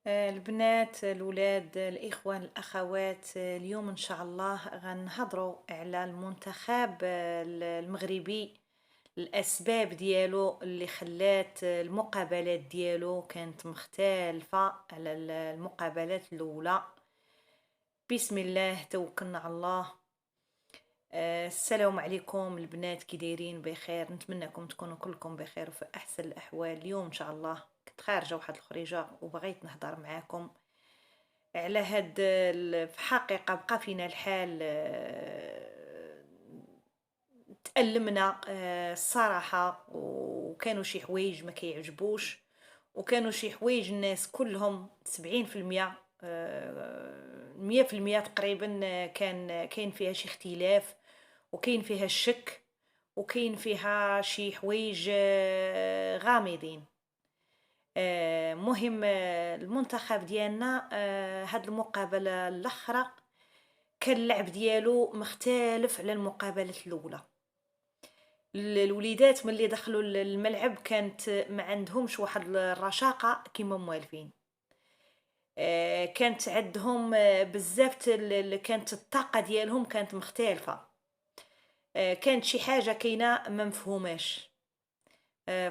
البنات الولاد الإخوان الأخوات، اليوم إن شاء الله غنهضروا على المنتخب المغربي. الأسباب ديالو اللي خلات المقابلات ديالو كانت مختلفة على المقابلات الأولى. بسم الله توكلنا على الله. السلام عليكم البنات، كي دايرين؟ بخير، نتمنىكم تكونوا كلكم بخير وفي احسن الاحوال. اليوم ان شاء الله كنت خارجه واحد الخريجه وبغيت نهضر معاكم على في حقيقه بقى فينا الحال. تألمنا الصراحه، وكانوا شي حوايج ما كيعجبوش، وكانوا شي حوايج الناس كلهم 70%، 100% تقريبا، كان كاين فيها شي اختلاف، وكاين فيها الشك، وكاين فيها شي حوايج غامضين. مهم المنتخب ديالنا، هاد المقابلة الأخرى كان اللعب ديالو مختلف على المقابلة الأولى. الوليدات ملي دخلوا الملعب كانت ما عندهمش واحد الرشاقة كيما موالفين. كانت عندهم بزاف كانت الطاقة ديالهم كانت مختلفة. كانت شي حاجة كاينة ما مفهوماش.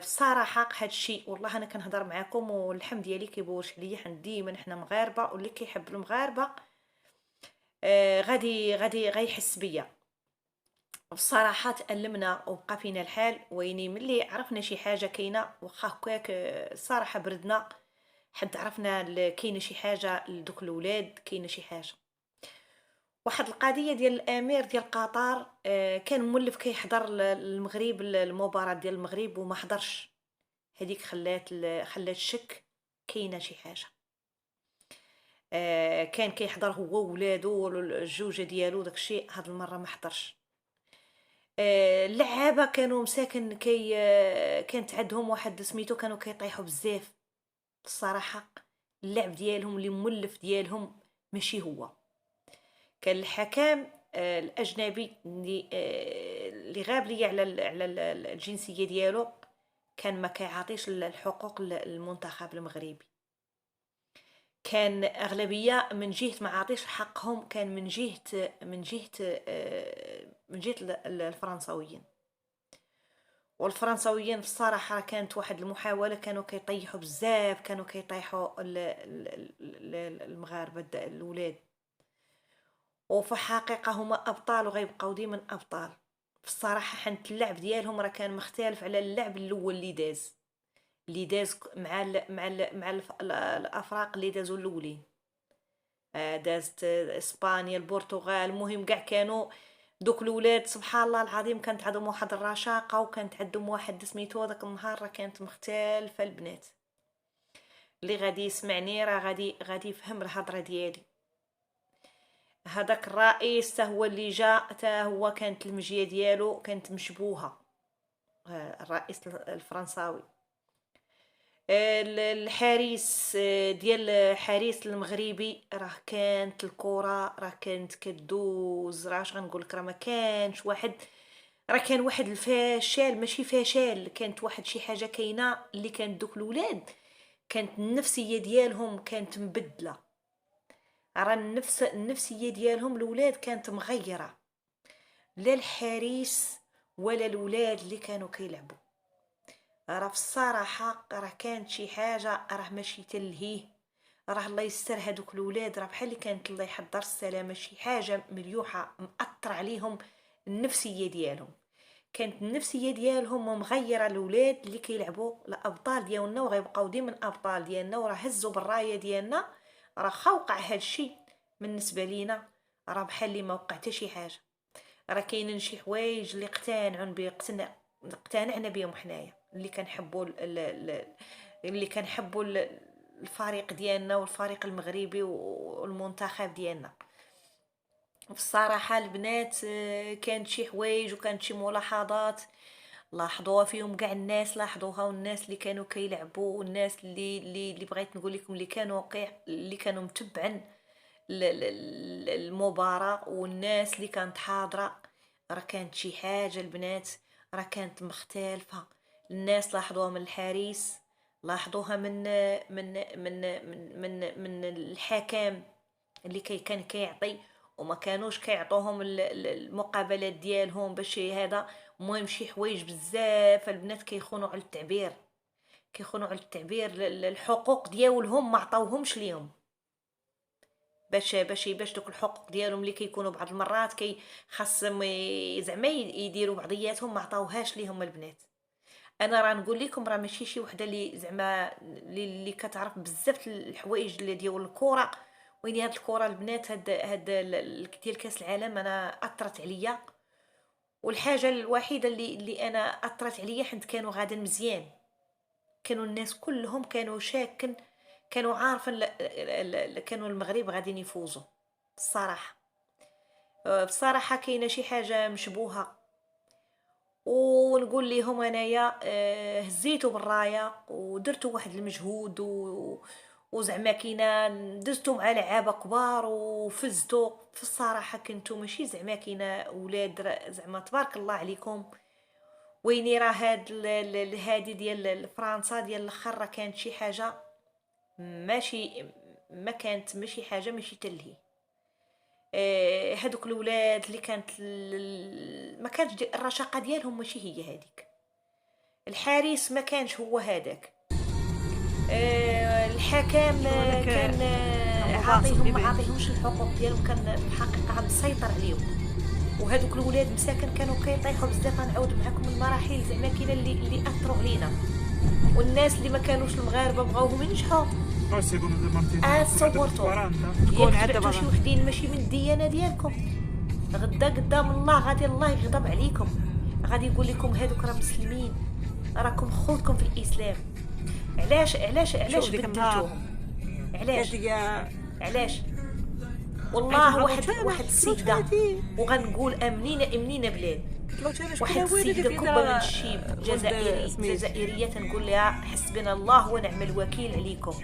بصراحة هاد الشيء والله أنا كنهضر معاكم واللحم ديالي كيبوش عليا، حنا ديما حنا مغاربة، واللي كيحب المغاربة غادي غيحس بيا. بصراحة تألمنا وبقى فينا الحال، ويني ملي عرفنا شي حاجة كاينة واخا هكاك صراحة بردنا، حد عرفنا كاينة شي حاجة لدوك الولاد، كاينة شي حاجة. واحد القضية ديال الأمير ديال قطر، كان مولف كيحضر المغرب، المباراة ديال المغرب وما حضرش. هذيك خلات الشك كاينة شي حاجة. كان كيحضر هو وولادو الجوجة ديالو، داكشي هاد المرة ما حضرش. اللعابة كانوا مساكن كانت عندهم واحد سميتو، كانوا كيطيحوا بزاف الصراحة. اللعب ديالهم اللي مولف ديالهم ماشي هو. كان الحكام الأجنبي اللي غاب ليا على الجنسية ديالو، كان ما كيعطيش الحقوق للمنتخب المغربي. كان أغلبية من جهة ما عطيش حقهم، كان من جهة الفرنساويين. والفرنساويين بصراحة كانت واحد المحاولة، كانوا كيطيحوا بزاف، كانوا كيطيحوا المغاربة الولاد. وفي حقيقة هما أبطال وغيبقاو ديما أبطال. بصراحة حنت اللعب ديالهم راه كان مختلف على اللعب الأول اللي داز الأفراق اللي دازوا الأولين. دازت إسبانيا، البرتغال، المهم كاع كانوا دوك الولاد سبحان الله العظيم كانت عندهم واحد الرشاقة، وكانت عندهم واحد سميتو داك النهار راه كانت مختلفة البنات. اللي غادي يسمعني راه غادي يفهم الهضرة ديالي. هذاك الرئيس تا هو اللي جا، تا هو كانت المجيه ديالو كانت مشبوهه. الرئيس الفرنساوي، الحارس ديال الحارس المغربي، راه كانت الكره راه كانت كدوز، راه اش غنقول لك، راه ما كانش واحد، راه كان واحد الفشل ماشي فشل، كانت واحد شي حاجه كاينه اللي كانت دوك الولاد كانت النفسيه ديالهم كانت مبدله. راه النفسيه ديالهم الولاد كانت مغيره، لا الحارس ولا الولاد اللي كانوا كيلعبوا. راه في الصراحه راه كانت شي حاجه راه ماشي تلهيه. راه الله يستر، هذوك الولاد راه بحال اللي كانت الله يحضر السلامه، شي حاجه مليوحه مأثر عليهم. النفسيه ديالهم كانت النفسيه ديالهم مغيره. الولاد اللي كيلعبوا الابطال ديالنا وغيبقاو ديما الابطال ديالنا، وراه هزوا بالرايه ديالنا، راه وقع هذا الشيء بالنسبه لينا، راه بحال اللي ما وقع حتى شي حاجه. راه كاينين شي حوايج اللي اقتنعنا بهم حنايا، اللي كنحبوا الفريق ديالنا والفريق المغربي والمنتخب ديالنا. بصراحة البنات، كانت شي حوايج وكانت شي ملاحظات لاحظوها فيهم كاع الناس، لاحظوها، والناس اللي كانوا كيلعبوا، والناس اللي بغيت نقول لكم اللي كانوا متبعين المباراة، والناس اللي كانت حاضرة. راه كانت شي حاجة البنات، راه كانت مختلفة. الناس لاحظوها من الحارس، لاحظوها من الحكام اللي كان كيعطي، وما كانوش كيعطوهم المقابلات ديالهم باش هذا. المهم شي حوايج بزاف البنات كيخونوا على التعبير، كيخونوا على التعبير، الحقوق ديالهم ما عطاوهمش ليهم، باش دوك الحقوق ديالهم اللي كيكونوا بعض المرات خاصهم زعما يديروا بعضياتهم، ما عطاوهاش ليهم البنات. انا راه نقول لكم، راه ماشي شي وحده اللي زعما اللي كتعرف بزاف الحوايج اللي ديال الكره. وين هاد الكره البنات، هاد ديال كاس العالم انا اثرت عليا. والحاجه الوحيده اللي انا اثرت عليا، حيت كانوا غادا مزيان، كانوا الناس كلهم كانوا شاكن، كانوا عارفين كانوا المغرب غاديين يفوزوا. الصراحه بصراحه كاينه شي حاجه مشبوهه. ونقول لهم انايا هزيتوا بالرايه ودرتوا واحد المجهود وزعما كينا دزتوا مع لعابه كبار وفزتوا. في الصراحه كنتوا ماشي زعما كينا ولاد زعما تبارك الله عليكم. ويني راه هادي ديال فرنسا ديال الاخر راه كانت شي حاجه ماشي، ما كانت ماشي حاجه ماشي تلهي. هادوك الولاد اللي كانت ما كانش الرشاقه ديالهم ماشي هي هذيك. الحارس ما كانش هو هذاك. الحكام كان عاطيهم ما عاطيهمش الحقوق ديالهم، كان الحقيقه عاد مسيطر عليهم. وهذوك الولاد مساكن كانوا كيطيحوا بزاف. غنعاود معكم المراحل زعما كاينه اللي اثروا علينا، والناس اللي ما كانوش المغاربه بغاوهم ينجحوا. تصورتوا ياك شي وحدين ماشي من الديانه ديالكم، غدا قدام الله غادي الله يغضب عليكم، غادي يقول لكم هذوك راه مسلمين، راكم خوتكم في الاسلام. علاش بدلتوهم؟ علاش والله واحد السيده، وغنقول امنينا بلاد، واحد السيده كبه من الشيب جزائريه، تنقول لها حسبنا الله ونعم الوكيل عليكم.